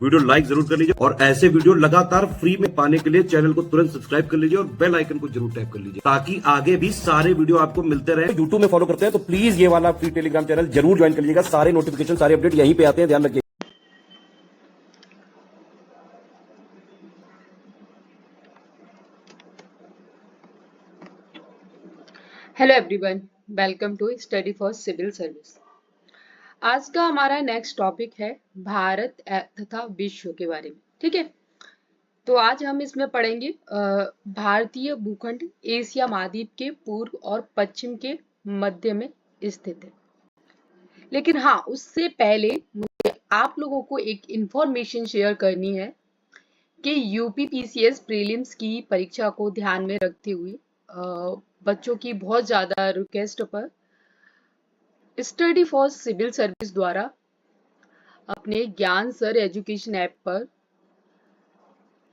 Video like जरूर कर लीजिए और ऐसे वीडियो लगातार फ्री में पाने के लिए चैनल को तुरंत सब्सक्राइब कर लीजिए और बेल आइकन को जरूर टैप कर लीजिए ताकि आगे भी सारे वीडियो आपको मिलते रहे। यूट्यूब में फॉलो करते हैं तो प्लीज ये वाला फ्री टेलीग्राम चैनल जरूर ज्वाइन कर लीजिएगा। सारे नोटिफिकेशन सारे अपडेट यहीं पे आते हैं, ध्यान रखिए। Hello everyone, welcome to study for civil service. आज का हमारा नेक्स्ट टॉपिक है भारत तथा विश्व के बारे में। ठीक है, तो आज हम इसमें पढ़ेंगे भारतीय भूखंड एशिया महाद्वीप के पूर्व और पश्चिम के मध्य में स्थित है। लेकिन हाँ, उससे पहले मुझे आप लोगों को एक इंफॉर्मेशन शेयर करनी है कि यूपीपीसीएस प्रीलिम्स की परीक्षा को ध्यान में रखते हुए बच्चों की बहुत ज्यादा रिक्वेस्ट पर स्टडी फॉर सिविल सर्विस द्वारा अपने ज्ञान सर एजुकेशन ऐप पर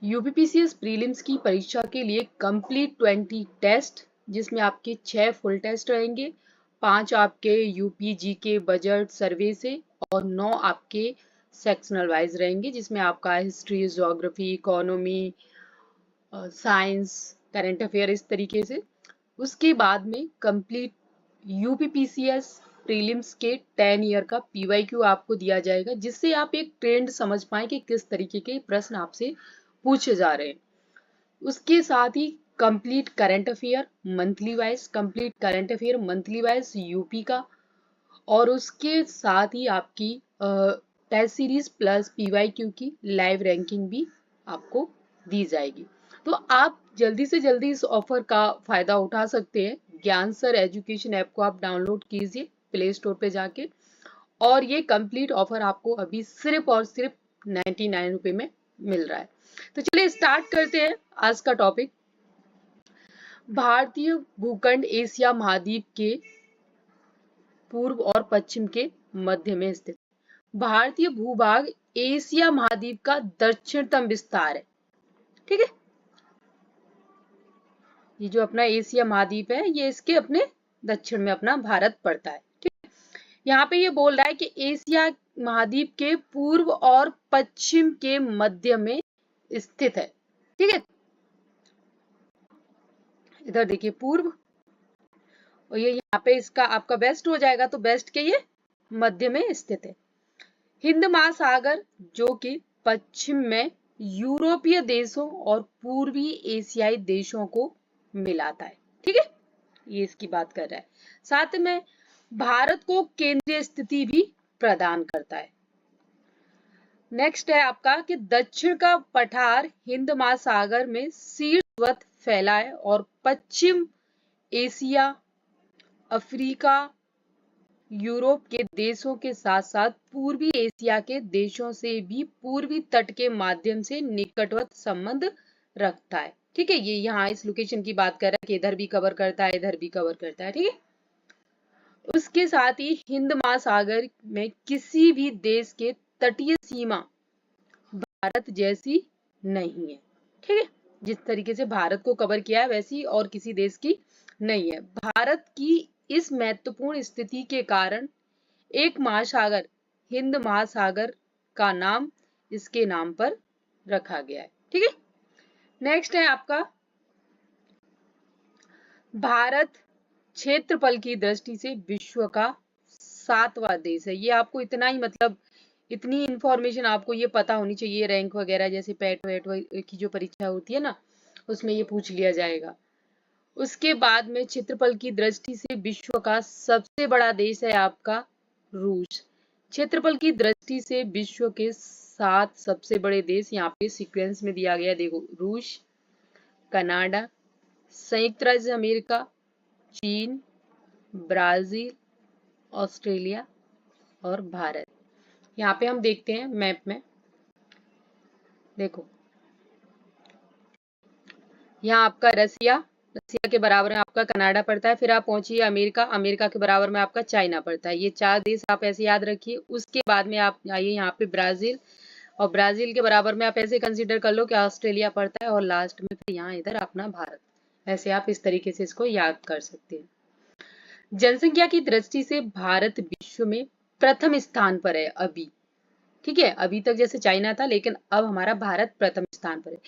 यूपीपीसीएस प्रीलिम्स की परीक्षा के लिए कंप्लीट 20 टेस्ट, जिसमें आपके 6 फुल टेस्ट रहेंगे, 5 आपके यूपीजी के बजट सर्वे से और 9 आपके सेक्शनल वाइज रहेंगे, जिसमें आपका history, geography, economy, science, current affair, इस तरीके से। उसके बाद में कंप्लीट यूपीपीसीएस प्रीलिम्स के 10 ईयर का पीवाईक्यू आपको दिया जाएगा, जिससे आप एक ट्रेंड समझ पाए कि किस तरीके के प्रश्न आपसे पूछे जा रहे हैं। उसके साथ ही complete current affair monthly wise, complete current affair monthly wise UP का, और उसके साथ ही आपकी टेस्ट सीरीज प्लस पीवाईक्यू की लाइव रैंकिंग भी आपको दी जाएगी। तो आप जल्दी से जल्दी इस ऑफर का फायदा उठा सकते हैं। ज्ञान सर एजुकेशन ऐप को आप डाउनलोड कीजिए प्ले स्टोर पे जाके, और ये कंप्लीट ऑफर आपको अभी सिर्फ और सिर्फ 99 रुपए में मिल रहा है। तो चलिए स्टार्ट करते हैं आज का टॉपिक। भारतीय भूखंड एशिया महाद्वीप के पूर्व और पश्चिम के मध्य में स्थित। भारतीय भूभाग एशिया महाद्वीप का दक्षिणतम विस्तार है। ठीक है, ये जो अपना एशिया महाद्वीप है, ये इसके अपने दक्षिण में अपना भारत पड़ता है। ठीक है, यहाँ पे ये बोल रहा है कि एशिया महाद्वीप के पूर्व और पश्चिम के मध्य में स्थित है। ठीक है, इधर देखिए पूर्व, और ये यहाँ पे इसका आपका वेस्ट हो जाएगा, तो वेस्ट के ये मध्य में स्थित है। हिंद महासागर जो कि पश्चिम में यूरोपीय देशों और पूर्वी एशियाई देशों को मिलाता है। ठीक है, ये इसकी बात कर रहा है। साथ में भारत को केंद्रीय स्थिति भी प्रदान करता है। नेक्स्ट है आपका कि दक्षिण का पठार हिंद महासागर में शीर्षवत फैला है और पश्चिम एशिया, अफ्रीका, यूरोप के देशों के साथ साथ पूर्वी एशिया के देशों से भी पूर्वी तट के माध्यम से निकटवर्ती संबंध रखता है। ठीक है, ये यहाँ इस लोकेशन की बात कर रहा है कि इधर भी कवर करता है, इधर भी कवर करता है। ठीक है, उसके साथ ही हिंद महासागर में किसी भी देश के तटीय सीमा भारत जैसी नहीं है। ठीक है, जिस तरीके से भारत को कवर किया है वैसी और किसी देश की नहीं है। भारत की इस महत्वपूर्ण स्थिति के कारण एक महासागर हिंद महासागर का नाम इसके नाम पर रखा गया है। ठीक है, नेक्स्ट है आपका भारत क्षेत्रफल की दृष्टि से विश्व का 7वां देश है। ये आपको इतना ही, मतलब इतनी इंफॉर्मेशन आपको ये पता होनी चाहिए। रैंक वगैरह जैसे पैट वैट की जो परीक्षा होती है ना, उसमें ये पूछ लिया जाएगा। उसके बाद में क्षेत्रफल की दृष्टि से विश्व का सबसे बड़ा देश है आपका रूस। क्षेत्रफल की दृष्टि से विश्व के 7 सबसे बड़े देश यहाँ पे सीक्वेंस में दिया गया। देखो, रूस, कनाडा, संयुक्त राज्य अमेरिका, चीन, ब्राजील, ऑस्ट्रेलिया और भारत। यहाँ पे हम देखते हैं मैप में, देखो यहाँ आपका रसिया के बराबर में आपका कनाडा पड़ता है, फिर आप पहुंचिए अमेरिका, अमेरिका के बराबर में आपका चाइना पड़ता है। ये 4 देश आप ऐसे याद रखिए। उसके बाद में आप आइए यहाँ पे ब्राजील, और ब्राजील के बराबर में आप ऐसे कंसीडर कर लो कि ऑस्ट्रेलिया पड़ता है, और लास्ट में फिर यहाँ इधर अपना भारत। ऐसे आप इस तरीके से इसको याद कर सकते हैं। जनसंख्या की दृष्टि से भारत विश्व में प्रथम स्थान पर है अभी। ठीक है, अभी तक जैसे चाइना था, लेकिन अब हमारा भारत प्रथम स्थान पर है।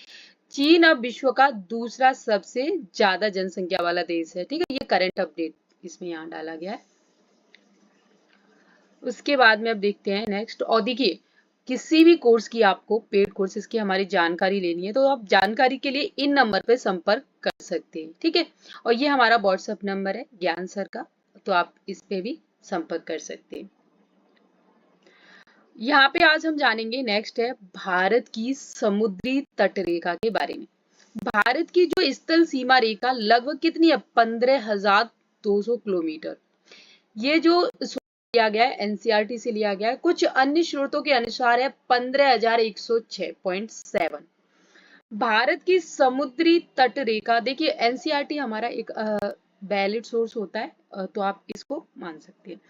चीन अब विश्व का दूसरा सबसे ज्यादा जनसंख्या वाला देश है। ठीक है, ये करंट अपडेट इसमें यहाँ डाला गया है। उसके बाद में अब देखते हैं नेक्स्ट। और देखिए, किसी भी कोर्स की आपको पेड कोर्सेज की हमारी जानकारी लेनी है तो आप जानकारी के लिए इन नंबर पे संपर्क कर सकते हैं। ठीक है, और ये हमारा व्हाट्सएप नंबर है ज्ञान सर का, तो आप इस पे भी संपर्क कर सकते हैं। यहाँ पे आज हम जानेंगे नेक्स्ट है भारत की समुद्री तट रेखा के बारे में। भारत की जो स्थल सीमा रेखा लगभग कितनी है? 15,200 किलोमीटर। ये जो लिया गया है एनसीईआरटी से लिया गया है, कुछ अन्य स्रोतों के अनुसार है 15,106.7। भारत की समुद्री तट रेखा, देखिए एनसीईआरटी हमारा एक वैलिड सोर्स होता है, तो आप इसको मान सकते हैं।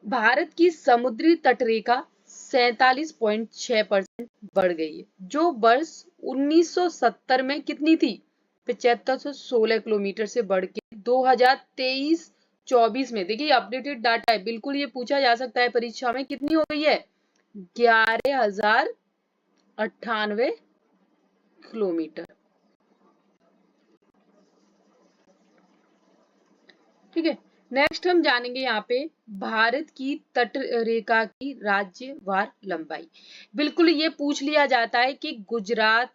भारत की समुद्री तट रेखा 47.6% बढ़ गई है, जो वर्ष 1970 में कितनी थी? 7516 किलोमीटर से बढ़ के 2023-24 में, देखिए अपडेटेड डाटा है, बिल्कुल ये पूछा जा सकता है परीक्षा में, कितनी हो गई है? 11,098 किलोमीटर। ठीक है, नेक्स्ट हम जानेंगे यहाँ पे भारत की तट रेखा की राज्यवार लंबाई। बिल्कुल ये पूछ लिया जाता है कि गुजरात,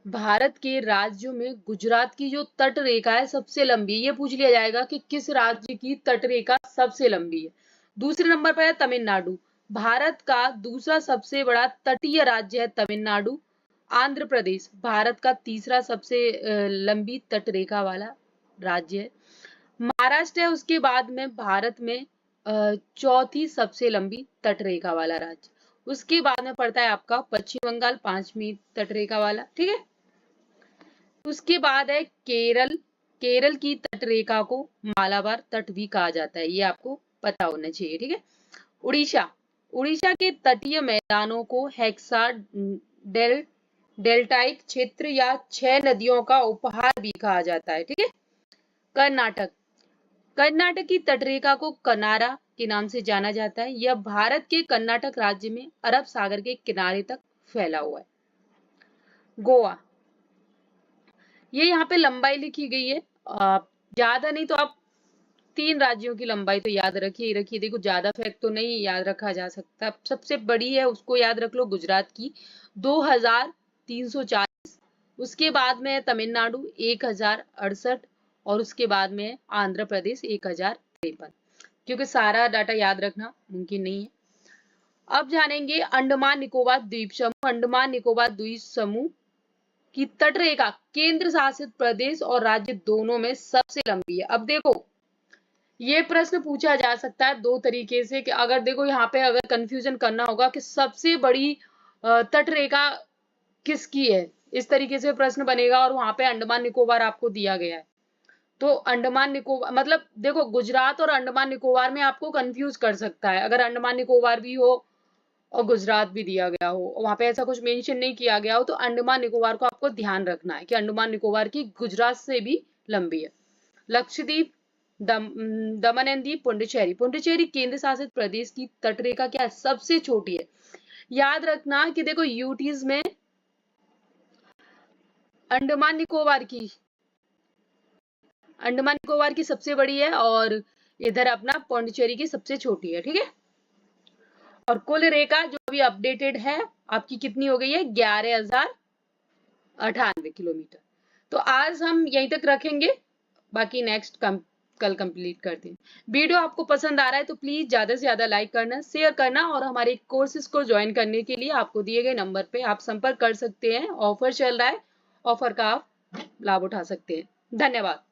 भारत के राज्यों में गुजरात की जो तट रेखा है सबसे लंबी है, ये पूछ लिया जाएगा कि किस राज्य की तट रेखा सबसे लंबी है। दूसरे नंबर पर है तमिलनाडु। भारत का दूसरा सबसे बड़ा तटीय राज्य है तमिलनाडु। आंध्र प्रदेश भारत का तीसरा सबसे लंबी तट रेखा वाला राज्य है। महाराष्ट्र है उसके बाद में भारत में चौथी सबसे लंबी तटरेखा वाला राज्य। उसके बाद में पड़ता है आपका पश्चिम बंगाल, 5वीं तटरेखा वाला। ठीक है, उसके बाद है केरल। केरल की तटरेखा को मालाबार तट भी कहा जाता है, ये आपको पता होना चाहिए। ठीक है, उड़ीसा, उड़ीसा के तटीय मैदानों को हेक्सा डेल्टाइक क्षेत्र या 6 नदियों का उपहार भी कहा जाता है। ठीक है, कर्नाटक, कर्नाटक की तटरेखा को कनारा के नाम से जाना जाता है। यह भारत के कर्नाटक राज्य में अरब सागर के किनारे तक फैला हुआ है। गोवा, ये यहाँ पे लंबाई लिखी गई है, ज्यादा नहीं तो आप 3 राज्यों की लंबाई तो याद रखिए ही रखिए। देखो ज्यादा फैक्ट तो नहीं याद रखा जा सकता, सबसे बड़ी है उसको याद रख लो, गुजरात की 2340। उसके बाद में तमिलनाडु 1068 और उसके बाद में आंध्र प्रदेश 1053, क्योंकि सारा डाटा याद रखना मुमकिन नहीं है। अब जानेंगे अंडमान निकोबार द्वीप समूह। अंडमान निकोबार द्वीप समूह की तटरेखा केंद्र शासित प्रदेश और राज्य दोनों में सबसे लंबी है। अब देखो ये प्रश्न पूछा जा सकता है 2 तरीके से, कि अगर देखो यहाँ पे अगर कंफ्यूजन करना होगा कि सबसे बड़ी तटरेखा किसकी है, इस तरीके से प्रश्न बनेगा और वहां पे अंडमान निकोबार आपको दिया गया है, तो अंडमान निकोबार मतलब देखो गुजरात और अंडमान निकोबार में आपको कंफ्यूज कर सकता है, अगर अंडमान निकोबार भी हो और गुजरात भी दिया गया हो, वहां पे ऐसा कुछ मेंशन नहीं किया गया हो, तो अंडमान निकोबार को आपको ध्यान रखना है कि अंडमान निकोबार की गुजरात से भी लंबी है। लक्षद्वीप, दमन एंड दीप, पुडुचेरी, पुडुचेरी केंद्र शासित प्रदेश की तटरेखा क्या है? सबसे छोटी है। याद रखना कि देखो यूटीज में अंडमान निकोबार की सबसे बड़ी है और इधर अपना पौंडीचेरी की सबसे छोटी है। ठीक है, और कुल रेखा जो अभी अपडेटेड है आपकी कितनी हो गई है? 11,098 किलोमीटर। तो आज हम यहीं तक रखेंगे, बाकी नेक्स्ट कल कंप्लीट करते हैं। वीडियो आपको पसंद आ रहा है तो प्लीज ज्यादा से ज्यादा लाइक करना, शेयर करना और हमारे कोर्सेज को ज्वाइन करने के लिए आपको दिए गए नंबर पे आप संपर्क कर सकते हैं। ऑफर चल रहा है, ऑफर का आप लाभ उठा सकते हैं। धन्यवाद।